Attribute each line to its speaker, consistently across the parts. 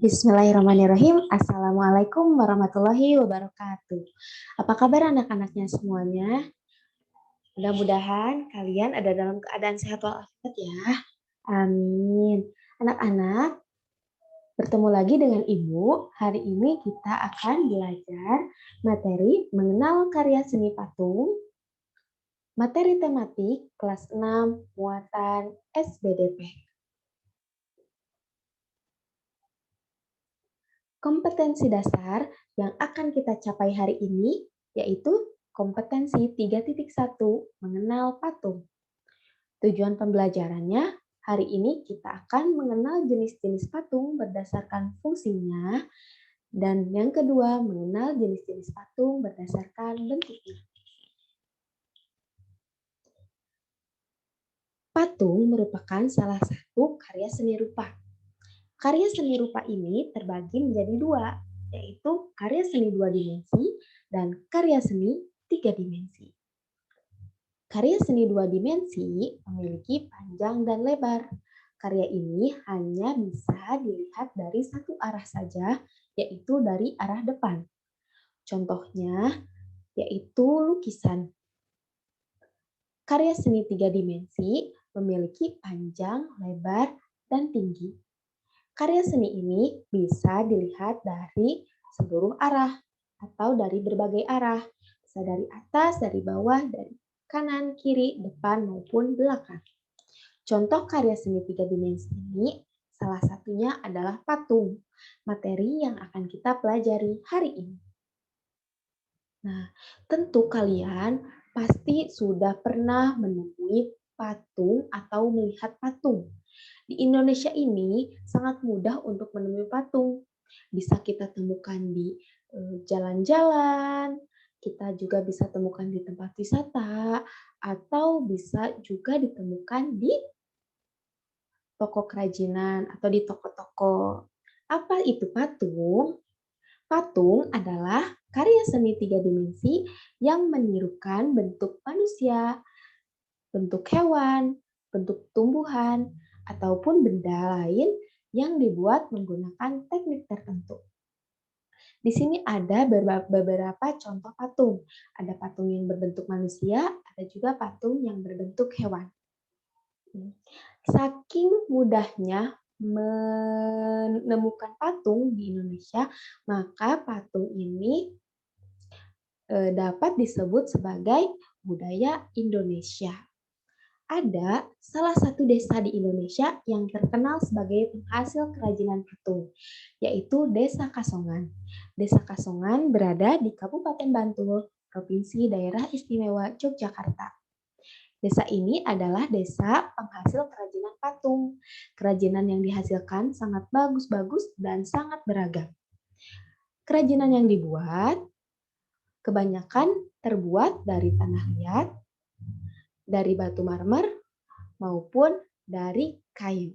Speaker 1: Bismillahirrahmanirrahim. Assalamualaikum warahmatullahi wabarakatuh. Apa kabar anak-anaknya semuanya? Mudah-mudahan kalian ada dalam keadaan sehat walafiat ya. Amin. Anak-anak, bertemu lagi dengan Ibu. Hari ini kita akan belajar materi mengenal karya seni patung, materi tematik kelas 6 muatan SBDP. Kompetensi dasar yang akan kita capai hari ini yaitu kompetensi 3.1 mengenal patung. Tujuan pembelajarannya, hari ini kita akan mengenal jenis-jenis patung berdasarkan fungsinya, dan yang kedua mengenal jenis-jenis patung berdasarkan bentuknya. Patung merupakan salah satu karya seni rupa. Karya seni rupa ini terbagi menjadi dua, yaitu karya seni 2 dimensi dan karya seni 3 dimensi. Karya seni 2 dimensi memiliki panjang dan lebar. Karya ini hanya bisa dilihat dari satu arah saja, yaitu dari arah depan. Contohnya yaitu lukisan. Karya seni 3 dimensi memiliki panjang, lebar, dan tinggi. Karya seni ini bisa dilihat dari seluruh arah atau dari berbagai arah. Bisa dari atas, dari bawah, dari kanan, kiri, depan, maupun belakang. Contoh karya seni 3 dimensi ini salah satunya adalah patung, materi yang akan kita pelajari hari ini. Nah, tentu kalian pasti sudah pernah menemui patung atau melihat patung. Di Indonesia ini sangat mudah untuk menemui patung. Bisa kita temukan di jalan-jalan, kita juga bisa temukan di tempat wisata, atau bisa juga ditemukan di toko kerajinan atau di toko-toko. Apa itu patung? Patung adalah karya seni 3 dimensi yang menirukan bentuk manusia, bentuk hewan, bentuk tumbuhan, ataupun benda lain yang dibuat menggunakan teknik tertentu. Di sini ada beberapa contoh patung. Ada patung yang berbentuk manusia, ada juga patung yang berbentuk hewan. Saking mudahnya menemukan patung di Indonesia, maka patung ini dapat disebut sebagai budaya Indonesia. Ada salah satu desa di Indonesia yang terkenal sebagai penghasil kerajinan patung, yaitu Desa Kasongan. Desa Kasongan berada di Kabupaten Bantul, Provinsi Daerah Istimewa Yogyakarta. Desa ini adalah desa penghasil kerajinan patung. Kerajinan yang dihasilkan sangat bagus-bagus dan sangat beragam. Kerajinan yang dibuat kebanyakan terbuat dari tanah liat, dari batu marmer, maupun dari kayu.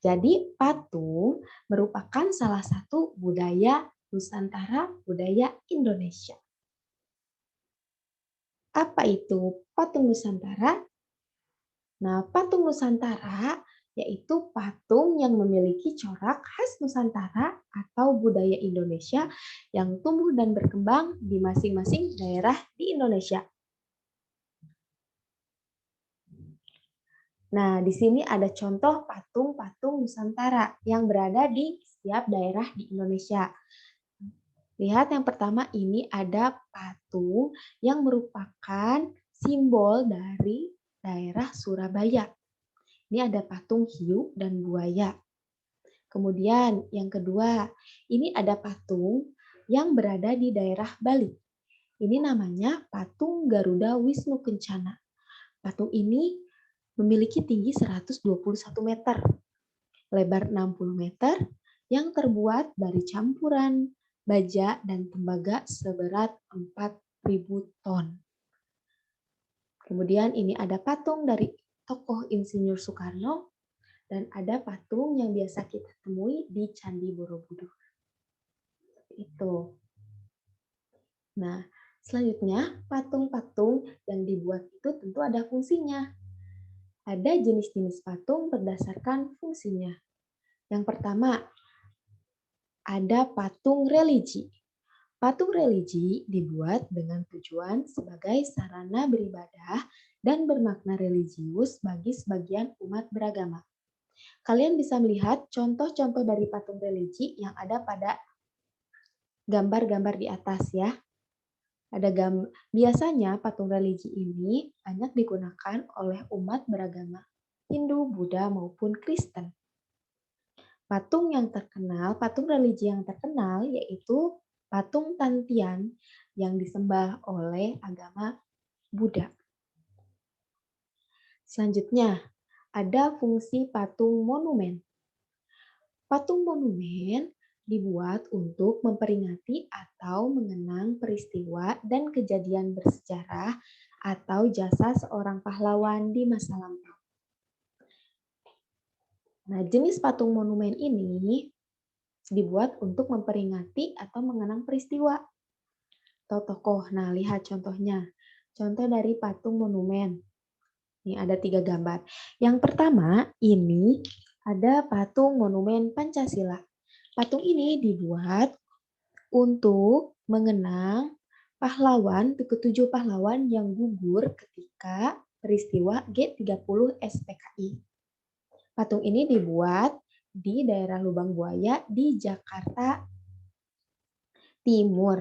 Speaker 1: Jadi patung merupakan salah satu budaya Nusantara, budaya Indonesia. Apa itu patung Nusantara? Nah, patung Nusantara yaitu patung yang memiliki corak khas Nusantara atau budaya Indonesia yang tumbuh dan berkembang di masing-masing daerah di Indonesia. Nah, di sini ada contoh patung-patung Nusantara yang berada di setiap daerah di Indonesia. Lihat yang pertama ini ada patung yang merupakan simbol dari daerah Surabaya. Ini ada patung hiu dan buaya. Kemudian yang kedua, ini ada patung yang berada di daerah Bali. Ini namanya patung Garuda Wisnu Kencana. Patung ini memiliki tinggi 121 meter, lebar 60 meter, yang terbuat dari campuran baja dan tembaga seberat 4.000 ton. Kemudian ini ada patung dari tokoh Insinyur Soekarno, dan ada patung yang biasa kita temui di Candi Borobudur. Itu. Nah, selanjutnya patung-patung yang dibuat itu tentu ada fungsinya. Ada jenis-jenis patung berdasarkan fungsinya. Yang pertama, ada patung religi. Patung religi dibuat dengan tujuan sebagai sarana beribadah dan bermakna religius bagi sebagian umat beragama. Kalian bisa melihat contoh-contoh dari patung religi yang ada pada gambar-gambar di atas ya. Biasanya patung religi ini banyak digunakan oleh umat beragama Hindu, Buddha, maupun Kristen. Patung religi yang terkenal yaitu patung Tantian yang disembah oleh agama Buddha. Selanjutnya, ada fungsi patung monumen. Patung monumen dibuat untuk memperingati atau mengenang peristiwa dan kejadian bersejarah atau jasa seorang pahlawan di masa lampau. Nah, jenis patung monumen ini dibuat untuk memperingati atau mengenang peristiwa atau tokoh. Nah, lihat contohnya. Contoh dari patung monumen. Ini ada 3 gambar. Yang pertama, ini ada patung monumen Pancasila. Patung ini dibuat untuk mengenang ke-7 pahlawan yang gugur ketika peristiwa G30 SPKI. Patung ini dibuat di daerah Lubang Buaya di Jakarta Timur.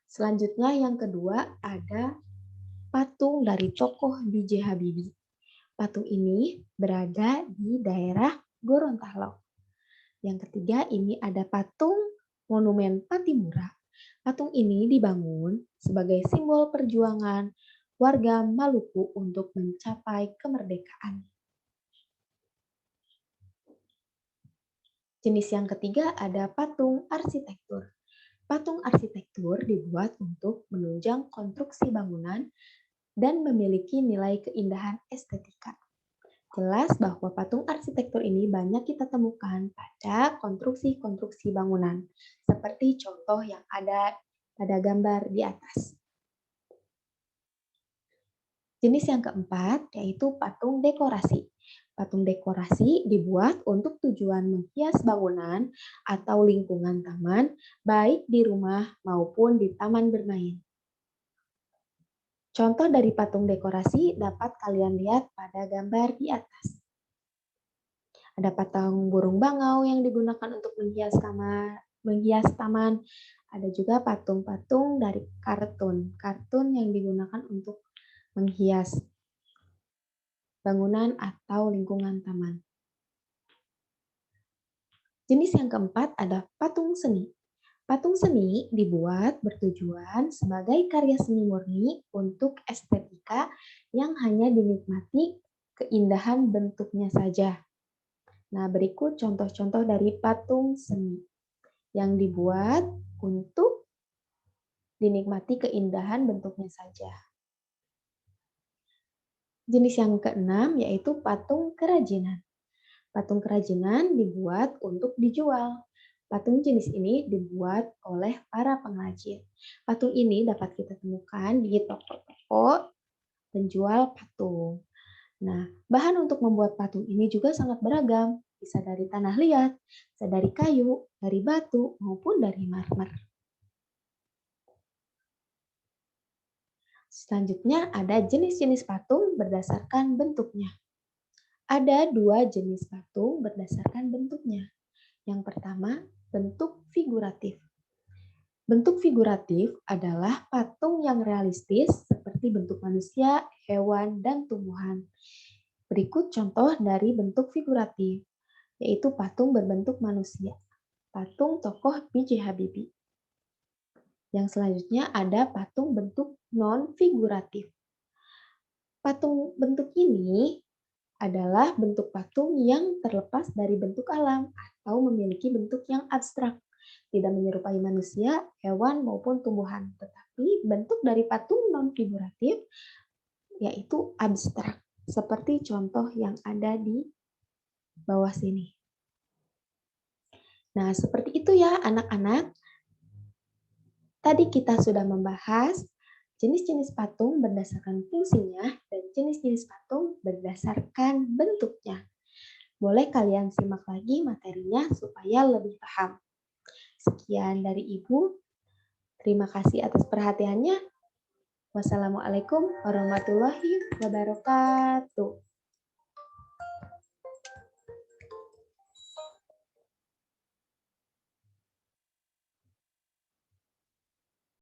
Speaker 1: Selanjutnya yang kedua ada patung dari tokoh B.J. Habibie. Patung ini berada di daerah Gorontalo. Yang ketiga ini ada patung monumen Patimura. Patung ini dibangun sebagai simbol perjuangan warga Maluku untuk mencapai kemerdekaan. Jenis yang ketiga ada patung arsitektur. Patung arsitektur dibuat untuk menunjang konstruksi bangunan dan memiliki nilai keindahan estetika. Jelas bahwa patung arsitektur ini banyak kita temukan pada konstruksi-konstruksi bangunan, seperti contoh yang ada pada gambar di atas. Jenis yang keempat yaitu patung dekorasi. Patung dekorasi dibuat untuk tujuan menghias bangunan atau lingkungan taman, baik di rumah maupun di taman bermain. Contoh dari patung dekorasi dapat kalian lihat pada gambar di atas. Ada patung burung bangau yang digunakan untuk menghias taman. Ada juga patung-patung dari kartun yang digunakan untuk menghias bangunan atau lingkungan taman. Jenis yang keempat ada patung seni. Patung seni dibuat bertujuan sebagai karya seni murni untuk estetika yang hanya dinikmati keindahan bentuknya saja. Nah, berikut contoh-contoh dari patung seni yang dibuat untuk dinikmati keindahan bentuknya saja. Jenis yang keenam yaitu patung kerajinan. Patung kerajinan dibuat untuk dijual. Patung jenis ini dibuat oleh para pengrajin. Patung ini dapat kita temukan di toko-toko penjual patung. Nah, bahan untuk membuat patung ini juga sangat beragam. Bisa dari tanah liat, bisa dari kayu, dari batu, maupun dari marmer. Selanjutnya ada jenis-jenis patung berdasarkan bentuknya. Ada 2 jenis patung berdasarkan bentuknya. Yang pertama, bentuk figuratif. Bentuk figuratif adalah patung yang realistis seperti bentuk manusia, hewan, dan tumbuhan. Berikut contoh dari bentuk figuratif, yaitu patung berbentuk manusia. Patung tokoh B.J. Habibie. Yang selanjutnya ada patung bentuk non-figuratif. Patung bentuk ini adalah bentuk patung yang terlepas dari bentuk alam atau memiliki bentuk yang abstrak, tidak menyerupai manusia, hewan, maupun tumbuhan. Tetapi bentuk dari patung non-figuratif yaitu abstrak, seperti contoh yang ada di bawah sini. Nah, seperti itu ya anak-anak. Tadi kita sudah membahas jenis-jenis patung berdasarkan fungsinya dan jenis-jenis patung berdasarkan bentuknya. Boleh kalian simak lagi materinya supaya lebih paham. Sekian dari Ibu. Terima kasih atas perhatiannya. Wassalamualaikum warahmatullahi wabarakatuh.